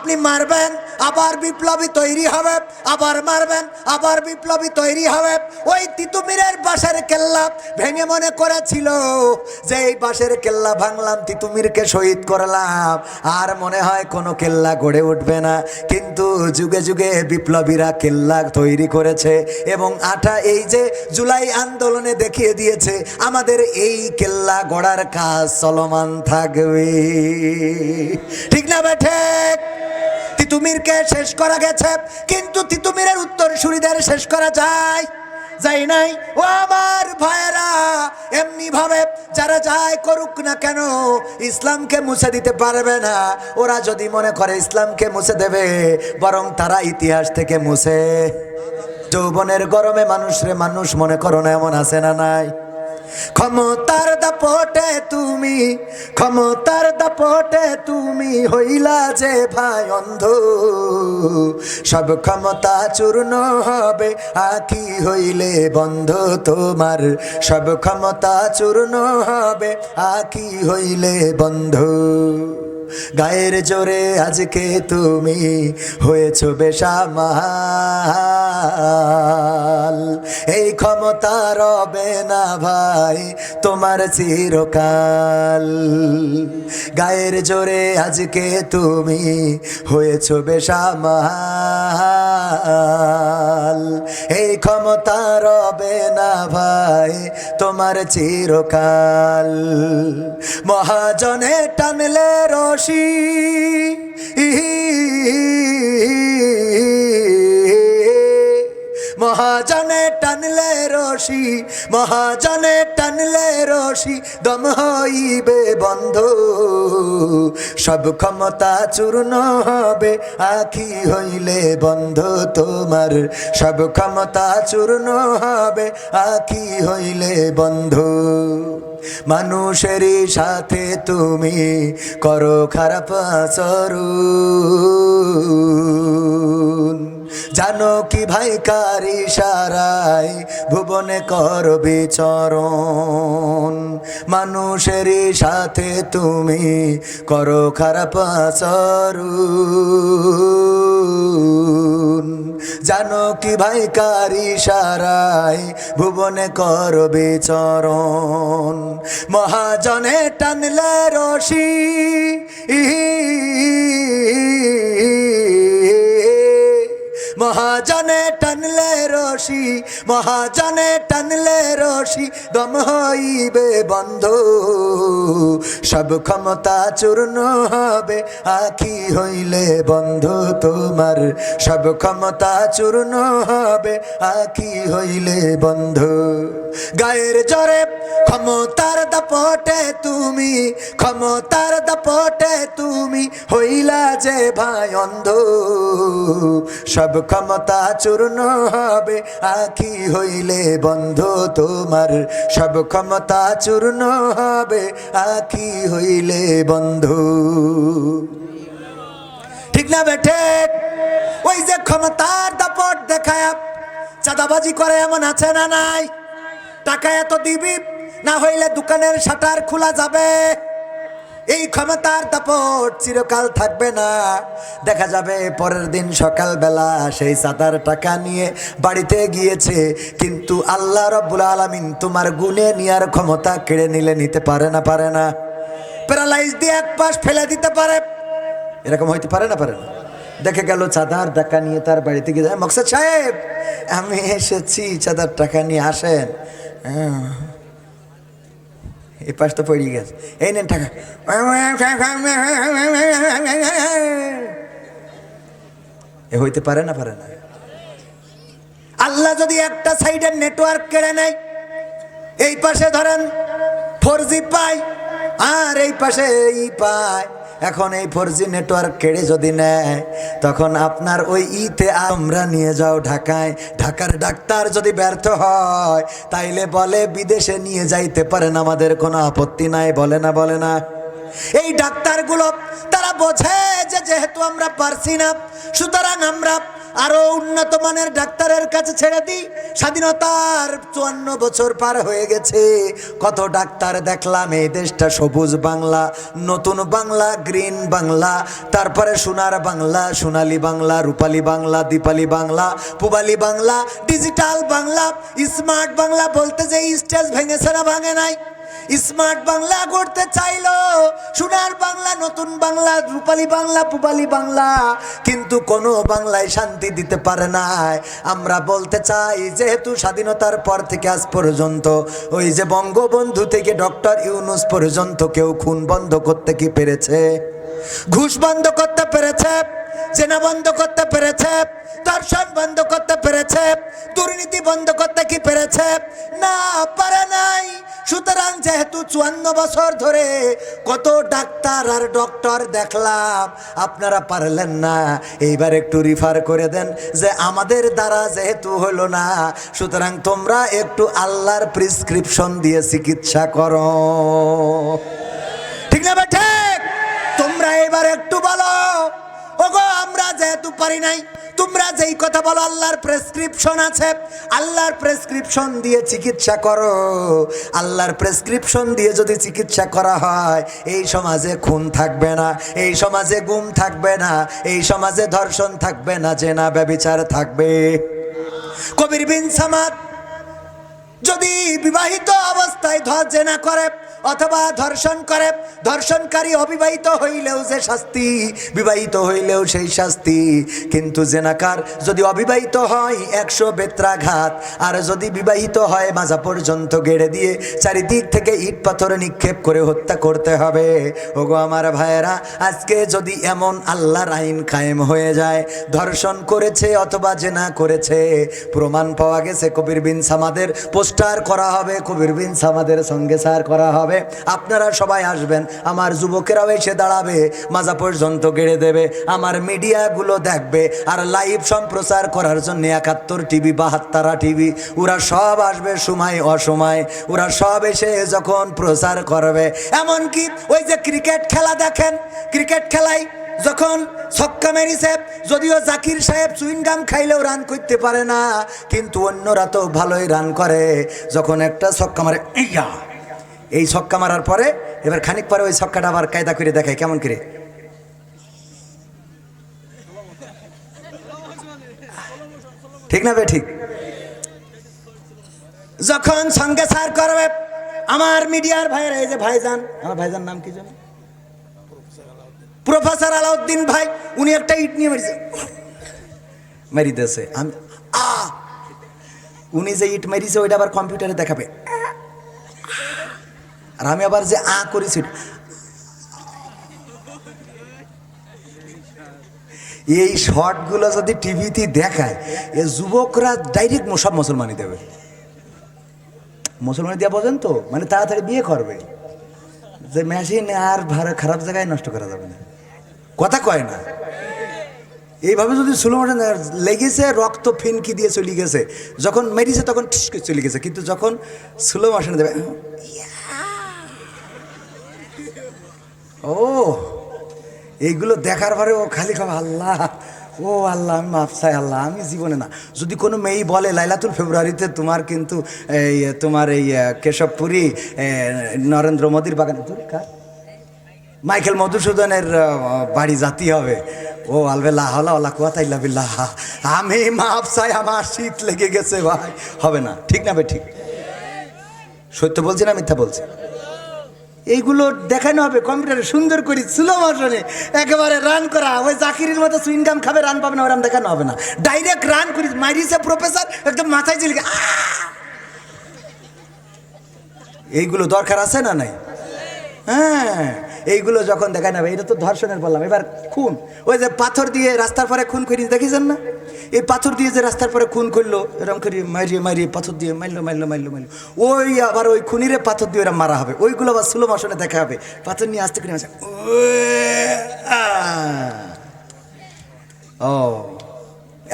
আপনি মারবেন আবার বিপ্লবী তৈরি হবে, আবার মারবেন আবার বিপ্লবী তৈরি হবে। ওই তিতুমিরের বাঁশের কেল্লা ভেঙে মনে করেছিল যে এই বাঁশের কেল্লা ভাঙলাম, তিতুমিরকে শহীদ করলাম, আর মনে হয় কোনো কেল্লা গড়ে উঠবে না। কিন্তু যুগে যুগে বিপ্লবীরা কেল্লা তৈরি করেছে এবং এই যে জুলাই আন্দোলনে দেখিয়ে দিয়েছে আমাদের এই কেল্লা গড়ার কাজ চলমান থাকবে। ঠিক না বেঠে? তিতুমিরকে শেষ করা গেছে, কিন্তু তিতুমিরের উত্তরসূরিদের শেষ করা যায় নাই। ও আমার ভাইয়েরা, এমনি ভাবে যারা যায় করুক না কেন, ইসলামকে মুছে দিতে পারবে না। ওরা যদি মনে করে ইসলামকে মুছে দেবে, বরং তারা ইতিহাস থেকে মুছে। যৌবনের গরমে মানুষ মনে করো না, এমন আছে না নাই? ক্ষমতার দাপটে তুমি, ক্ষমতার দাপটে তুমি হইলা যে ভাই অন্ধ, সব ক্ষমতা চূর্ণ হবে আঁখি হইলে বন্ধ তোমার, সব ক্ষমতা চূর্ণ হবে আঁখি হইলে বন্ধ। গায়ের জোরে আজকে তুমি হয়েছো বেসামাল, এই ক্ষমতা রবে না ভাই তোমার চিরকাল। গায়ের জোরে আজকে তুমি হয়েছো বেসামাল, এই ক্ষমতা রবে না ভাই তোমার চিরকাল। মহাজনে টানলে রশি, মহাজনে টানলে রশি, মহাজনে টানলে রশি দম হইবে বন্ধ, সব ক্ষমতা চূর্ণ হবে আঁখি হইলে বন্ধ তোমার, সব ক্ষমতা চূর্ণ হবে আঁখি হইলে বন্ধ। মানুষেরই সাথে তুমি করো খারাপ আচরণ, জানো কি ভাই কার ইশারায় ভুবনে কর বিচরণ। মানুষেরই সাথে তুমি করো খারাপ আচরণ, জানো কি ভাই কার ইশারায় ভুবনে কর বিচরণ। মহাজনে টানলে রশি, মহাজনে টানলে রশি, মহাজনে টানলে রশি দম হইবে বন্ধ, সব ক্ষমতা চূর্ণ হবে আঁখি হইলে বন্ধ তোমার, সব ক্ষমতা চূর্ণ হবে আঁখি হইলে বন্ধ। গায়ের জোরে ক্ষমতার দাপটে তুমি, ক্ষমতার দাপটে তুমি হইলা যে ভাই অন্ধ, সব ক্ষমতা চূর্ণ হবে আঁখি হইলে বন্ধ তোমার, সব ক্ষমতা চূর্ণ হবে আঁখি হইলে বন্ধ। ঠিক না বেঠে? ওই যে ক্ষমতার দাপট দেখায় চাঁদাবাজি করে, এমন আছে না নাই? টাকা এত দিবি, না হইলে দোকানের শাটার খোলা যাবে। এই ক্ষমতার দাপট চিরকাল থাকবে না। দেখা যাবে পরের দিন সকালবেলা সেই চাঁদার টাকা নিয়ে বাড়িতে গিয়েছে, কিন্তু আল্লাহ রাব্বুল আলামিন তোমার গুনে নেওয়ার ক্ষমতা কেড়ে নিলে নিতে পারে না? পারে না? প্যারালাইজ দিয়ে এক পাশ ফেলে দিতে পারে, এরকম হইতে পারে না? পারে না? দেখে গেল চাঁদার টাকা নিয়ে তার বাড়িতে গিয়ে, মকসেদ সাহেব আমি এসেছি, চাঁদার টাকা নিয়ে আসেন। এই পাশ তো পড়ে গেছে, এই নেন টাকা। এ হইতে পারে না? পারে না? আল্লাহ যদি একটা সাইডের নেটওয়ার্ক কেড়ে নেয়, এই পাশে ধরেন 4G পায় আর এই পাশে ই পায়, এখন এই 4G নেটওয়ার্ক কেড়ে যদি নেয়, তখন আপনার ওই ইতে আমরা নিয়ে যাও ঢাকায়। ঢাকার ডাক্তার যদি ব্যর্থ হয়, তাইলে বলে বিদেশে নিয়ে যাইতে পারেন, আমাদের কোনো আপত্তি নাই। বলে না? বলে না? এই ডাক্তারগুলো তারা বোঝে যে যেহেতু আমরা পারছি না, সুতরাং আমরা আরো উন্নত মানের ডাক্তারের কাছে ছেড়ে দিই। স্বাধীনতার 54 বছর পার হয়ে গেছে, কত ডাক্তার দেখলাম। এই দেশটা সবুজ বাংলা, নতুন বাংলা, গ্রিন বাংলা, তারপরে সোনার বাংলা, সোনালী বাংলা, রূপালী বাংলা, দীপালি বাংলা, পূবালী বাংলা, ডিজিটাল বাংলা, স্মার্ট বাংলা বলতে যে স্টেজ ভেঙেছে না ভাঙে নাই? স্মার্ট বাংলা করতে চাইলো, সোনার বাংলা, নতুন বাংলা, রূপালী বাংলা, পূবালী বাংলা, কিন্তু কোনো বাংলায় শান্তি দিতে পারে নাই। আমরা বলতে চাই, যেহেতু স্বাধীনতার পর থেকে আজ পর্যন্ত ওই যে বঙ্গবন্ধু থেকে ডক্টর ইউনূস পর্যন্ত কেউ খুন বন্ধ করতে কি পেরেছে? ঘুষ বন্ধ করতে পেরেছে? জেনা বন্ধ করতে পেরেছে? ধর্ষণ বন্ধ করতে পেরেছে? দুর্নীতি বন্ধ করতে কি পেরেছে? না, পারে নাই। সুতরাং যেহেতু 54 বছর ধরে কত ডাক্তার আর ডক্টর দেখলাম, আপনারা পারলেন না, এইবার একটু রিফার করে দেন যে আমাদের দ্বারা যেহেতু হলো না, সুতরাং তোমরা একটু আল্লাহর প্রেসক্রিপশন দিয়ে চিকিৎসা করো। ঠিক না ভাই? ঠিক। তোমরা এবার একটু বলো, ওগো আমরা যেহেতু পারি নাই, তোমরা যেই কথা বলো আল্লাহর প্রেসক্রিপশন আছে, আল্লাহর প্রেসক্রিপশন দিয়ে চিকিৎসা করো। আল্লাহর প্রেসক্রিপশন দিয়ে যদি চিকিৎসা করা হয়, এই সমাজে খুন থাকবে না, এই সমাজে গুম থাকবে না, এই সমাজে ধর্ষণ থাকবে না, জেনা ব্যভিচার থাকবে। কবির বিন সামাদ যদি বিবাহিত অবস্থায় জেনা করে অথবা ধর্ষণ করে, ধর্ষণকারী অবিবাহিত হইলেও যে শাস্তি, বিবাহিত হইলেও সেই শাস্তি, কিন্তু জেনাকার যদি অবিবাহিত হয় 100 বেত্রাঘাত, আর যদি বিবাহিত হয় মাজা পর্যন্ত গেড়ে দিয়ে চারিদিক থেকে ইট পাথর নিক্ষেপ করে হত্যা করতে হবে। ওগো আমার ভাইয়েরা, আজকে যদি এমন আল্লাহর আইন কায়েম হয়ে যায়, ধর্ষণ করেছে অথবা জেনা করেছে, প্রমাণ পাওয়া গেছে, কবির বিন সামাদের পোস্টার করা হবে, কবির বিন সামাদের সঙ্গে সার করা হবে। আপনারা সবাই আসবেন, আমার যুবকেরাও এসে দাঁড়াবে, মাজা পর্যন্ত গেড়ে দেবে, আমার মিডিয়াগুলো দেখবে, আর লাইভ সম্প্রচার করার জন্য 71 টিভি, 72 টিভি, ওরা সব আসবে, সময় অসময় ওরা সব এসে যখন প্রচার করবে। এমনকি ওই যে ক্রিকেট খেলা দেখেন, ক্রিকেট খেলায় যখন ছক্কা মেরিছে, যদিও জাকির সাহেব চুইংগাম খাইলেও রান করতে পারে না, কিন্তু অন্যরা তো ভালোই রান করে। যখন একটা ছক্কা মারে, এই ছক্কা মারার পরে এবার খানিক পরে ওই ছক্কাটা আবার কায়দা করে দেখায়, কেমন করে? ঠিক না বে? ঠিক। যখন সঙ্গে সার করবে, আমার মিডিয়ার ভাইয়েরা, এই যে ভাইজান, আমার ভাইজান নাম কি জানো? প্রফেসর আলাউদ্দিন ভাই, উনি একটা ইট নিয়ে মারি দিয়েছে। আমি উনি যে ইট মারিছে ওইটা আবার কম্পিউটারে দেখাবে, আর আমি আবার যে করেছি, এই শর্টগুলো যদি টিভিতে দেখায়, এ যুবকরা ডাইরেক্ট সব মুসলমানি দেবে। মুসলমানি দেওয়া বোঝেন তো, মানে তাড়াতাড়ি বিয়ে করবে, যে মেশিন আর খারাপ জায়গায় নষ্ট করা যাবে না, কথা কয় না। এইভাবে যদি স্লো মোশন লেগেছে, রক্ত ফিনকি দিয়ে চলে গেছে, যখন মেরিছে তখন ঠিস করে চলে গেছে, কিন্তু যখন স্লো মোশনে দেবে, ও এইগুলো দেখার পরে ও খালি খাবে আল্লাহ, ও আল্লাহ আমি মাফ চাই আল্লাহ, আমি জীবনে না। যদি কোনো মেয়ে বলে লাইলাতুল ফেব্রুয়ারিতে তোমার কিন্তু এই তোমার এই কেশবপুরী নরেন্দ্র মোদীর বাগানে, মাইকেল মধুসূদনের বাড়ি জাতি হবে, ও আলবেলা হলা ওলা কুয়াতা ইল্লা বিল্লাহ, আমি মাফ চাই, আমার শীত লেগে গেছে ভাই, হবে না। ঠিক না ভাই? ঠিক। সত্য বলছি না মিথ্যা বলছি? এইগুলো দেখানো হবে কম্পিউটারে, সুন্দর করে স্লো মোশনে একেবারে রান করা, ওই জাকিরের মতো সুইংগাম খাবে, রান পাবে না, ওরাম দেখানো হবে না, ডাইরেক্ট রান করি মারিছে প্রফেসর, একদম মাথায় চিলিকে। এইগুলো দরকার আছে না নাই? হ্যাঁ, এইগুলো যখন দেখানো হবে, এটা তো ধর্ষণের বললাম। এবার খুন, ওই যে পাথর দিয়ে রাস্তার পরে খুন করি, দেখেছেন না? এই পাথর দিয়ে যে রাস্তার পরে খুন করলো, এরকম করে মারিয়ে মারিয়ে পাথর দিয়ে মারলো, ওই আবার ওই খুনিরে পাথর দিয়ে ওরা মারা হবে, ওইগুলো আবার স্লো মোশনে দেখা হবে, পাথর নিয়ে আসতে করে আসে। ও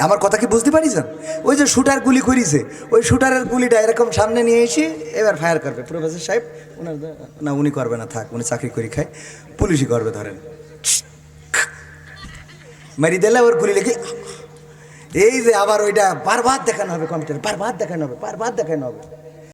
আমার কথা কি বুঝতে পারিছেন? ওই যে শুটার গুলি করিছে, ওই শুটারের গুলিটা এরকম সামনে নিয়ে এসে এবার ফায়ার করবে। প্রফেসর সাহেব ওনার না, উনি করবে না, থাক, উনি চাকরি করে খায়, পুলিশই করবে, ধরেন মারি দিলে ওর গুলি লেগে। এই যে আবার ওইটা বারবার দেখানো হবে, কম্পিউটার বারবার দেখানো হবে, বারবার দেখানো হবে।